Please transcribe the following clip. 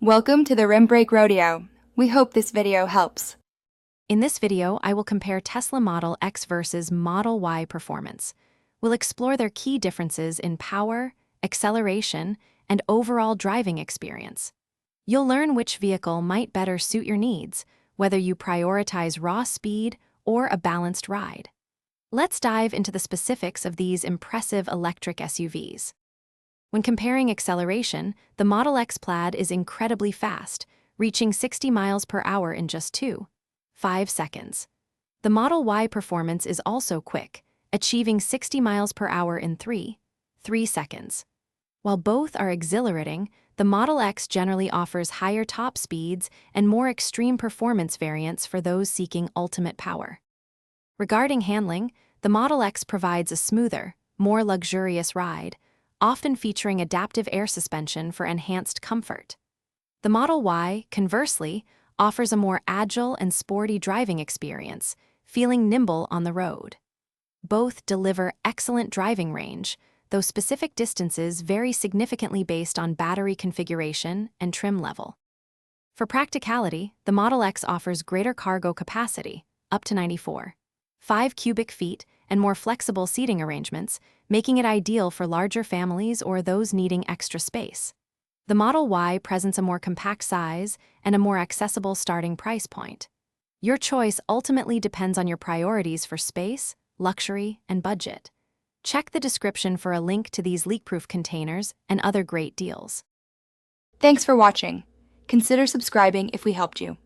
Welcome to the Rim Break Rodeo. We hope this video helps. In this video, I will compare Tesla Model X versus Model Y performance. We'll explore their key differences in power, acceleration, and overall driving experience. You'll learn which vehicle might better suit your needs, whether you prioritize raw speed or a balanced ride. Let's dive into the specifics of these impressive electric SUVs. When comparing acceleration, the Model X Plaid is incredibly fast, reaching 60 miles per hour in just 2.5 seconds. The Model Y performance is also quick, achieving 60 miles per hour in 3 seconds. While both are exhilarating, the Model X generally offers higher top speeds and more extreme performance variants for those seeking ultimate power. Regarding handling, the Model X provides a smoother, more luxurious ride, often featuring adaptive air suspension for enhanced comfort. The Model Y, conversely, offers a more agile and sporty driving experience, feeling nimble on the road. Both deliver excellent driving range, though specific distances vary significantly based on battery configuration and trim level. For practicality, the Model X offers greater cargo capacity, up to 94.5 cubic feet, and more flexible seating arrangements, making it ideal for larger families or those needing extra space. The Model Y presents a more compact size and a more accessible starting price point. Your choice ultimately depends on your priorities for space, luxury, and budget. Check the description for a link to these leak-proof containers and other great deals. Thanks for watching. Consider subscribing if we helped you.